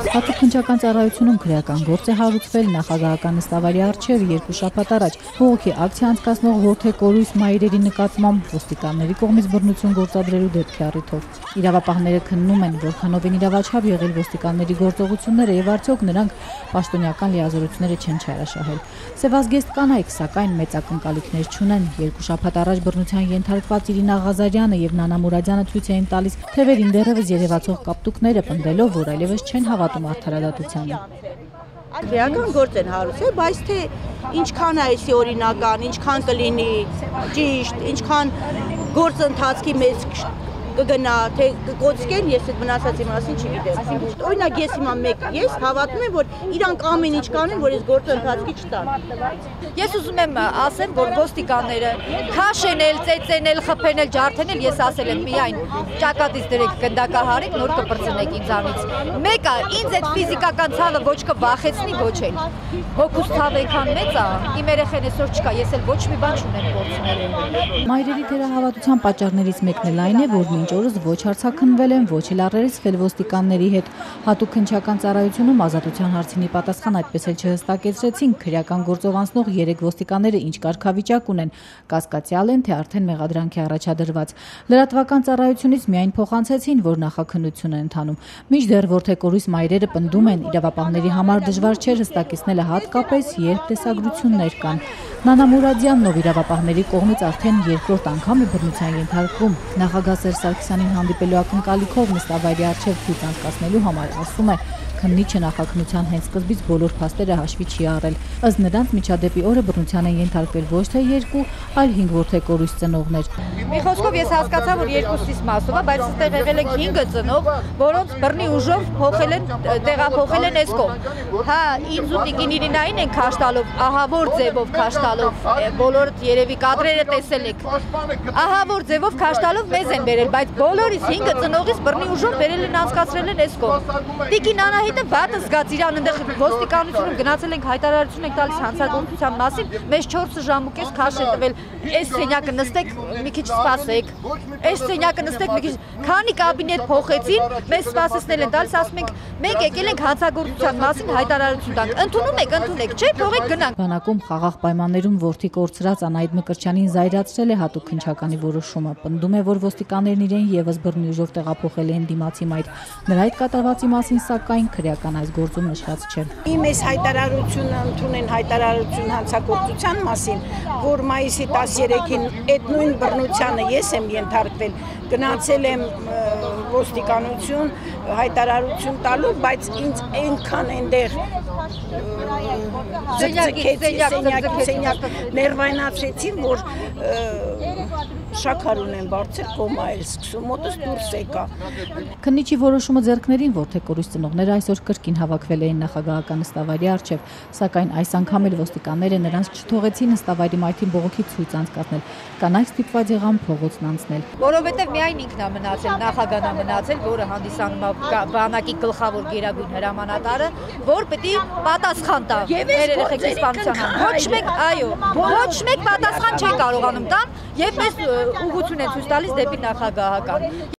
Հատուկ ծառայությունում քրեական գործ է հարուցվել նախագահական նստավարի առջև 2 շաբաթ առաջ բողոքի ակցիա անցկացնող Որդե կորույս մայրերի նկատմամբ ոստիկանների կողմից բռնություն գործադրելու դեպքի առիթով։ Իրավապահները քննում են, որքանով են իրավաչափ եղել ոստիկանների գործողությունները եւ արդյոք նրանք պաշտոնյական լիազորությունները չեն չարաշահել։ Սևազգեստ կանայք, սակայն մեծ ակնկալիքներ չունեն։ 2 շաբաթ առաջ բռնության ենթարկված Իրինա Ղազարյանը եւ Նանա Մուրադյանը ցույց էին տալիս թևերին դեռևս երևացող կապտուկները, պնդելով, որ այլևս չեն հավատում արդարադատությանը։ Քրեական գործ են հարուցել, բայց թե ինչքան է այսի օրինական, ինչքան կլինի ճիշտ, ինչքան գործընթացքի մեջ կգնա, թե կկոծկեն, ես այդ մնացածի մասին չգիտեմ։ Օրինակ ես հիմա ես հավատում եմ, որ իրանք ամեն ինչ կանեն, որ այս գործընթացքի չտան։ Ես ուզում եմ ասեմ, որ ոստիկանները քաշենել, ծեծենել, խփենել, ջարդենել, ես ասել եմ միայն ճակատից դրեք գնդակահարեք, նոր կպրծնեք ինձանից։ Մեկը ինձ այդ ֆիզիկական ցավը ոչ կվախեցնի, ոչ էլ։ Հոգուս ցավը այնքան մեծ է, իմ երեխեն այսօր չկա, ես էլ ոչ մի բան չունեմ գործնելու։ Մայրերի թերահավատության պատճառներից մեկն էլ այն է, որ մինչ օրս ոչ հարցաքննվել են, ոչ էլ առերեսվել ոստիկանների հետ։ Հատուկ քննչական ծառայությունում ազատության հարցինի պատասխան այդպես էլ չհստակեցրեցին քրեական գործով անցնող 3 ոստիկանները ինչ կարգավիճակ ունեն, կասկածյալ են, թե արդեն մեղադրանքի առաջադրված։ Լրատվական ծառայությունից միայն փոխանցեցին, որ նախաքննություն է ընթանում։ Մինչդեռ Որդե կորույս մայրերը պնդում են, իրավապահների համար դժվար չէր հստակեցնելը հատկապես, երբ տեսագրություններ կան։ Նանա Մուրադյանն, ով իրավապահների կողմից արդեն 2-րդ անգամ է բռնության ենթարկվում, նախագահ Սերժ Սարգսյանին հանդիպելու ակնկալիքով նստավայրի առջև ցույց անցկացնելու համար ասում է, քննիչը նախաքննության հենց սկզբից բոլոր փաստերը հաշվի չի առել։ Ըստ նրանց միջադեպի օրը բռնության են ենթարկվել ոչ թե 2, այլ 5 Որդե կորույս ծնողներ։ Մի խոսքով ես հասկացա, որ 2-ից մասով է, բայց այստեղ եղել են 5 ծնող, որոնց բռնի ուժով տեղափոխել են այս կողմ։ Հա, ինձ ու տիկին Իրինային են քաշ տալով, ահավոր ձևով քաշ տալով, բոլորդ երևի կադրերը տեսել եք։ Ահավոր ձևով քաշ տալով մեզ են բերել, բայց բոլորից 5 ծնողից բռնի ուժով բերել են անցկացրել են այս կողմ։ Տիկին Անահիտը վատը զգաց իրան այնտեղ ոստիկանությունում գնացել ենք հայտարարություն ենք տալիս հանցագործության մասին, մեզ 4 ժամ ու կես քաշ է տվել, այս սենյակը նստեք, մի քիչ սպասեք, այս սենյակը նստեք, մի քիչ, քանի կաբինետ փոխեցին, մեզ սպասեցնել են տալիս, ասում ենք, մենք եկել ենք հանցագործության մասին հայտարարություն տանք, ընդունում եք, չէ, թողեք գնանք։ Բանակում խաղաղ պայմաններում որդի կորցրած Անահիտ Մկրտչյանին զայրացրել է հատուկ քննչականի որոշումը, պնդում է, որ ոստիկաններն իրեն եւս բռնի ուժով տեղափոխել են դիմացի մայր։ Նրա այդ կատարվածի մասին սակայն քրեական այս գործում նշված չէ։ Իմ այս հայտարարությունը ընդունեն հայտարարություն հանցագործության մասին, որ մայիսի 13-ին այդ նույն բռնությանը ես եմ ենթարկվել, գնացել եմ ոստիկանություն հայտարարություն տալու, բայց ինձ այնքան այնտեղ սենյակ ներվայնացրեցին, որ շաքար ունեմ բարձր կոմա էլ սկսում, մոտս դուրս եկա։ Քննիչի որոշումը ձեռքներին Որդե կորույս ծնողները այսօր կրկին հավաքվել էին նախագահական նստավայրի առջև, սակայն այս անգամ էլ ոստիկանները նրանց չթողեցին նստավայրի մայթին բողոքի ցույց անցկացնել, կանայք ստիպված եղան փողոցն անցնել։ Որովհետև միայն ինքն է մնացել, նախագահն է մնացել, որը հանդիսանում է բանակի գլխավոր գերագույն հրամանատարը, որ պետք է պատասխան տա մեր երեխեքի սպանության համար։ Ոչ մեկ, այո, ոչ մեկ պատասխան չի կարողանում տան եւ մեզ ուղղություն են ցույց տալիս դեպի նախագահական։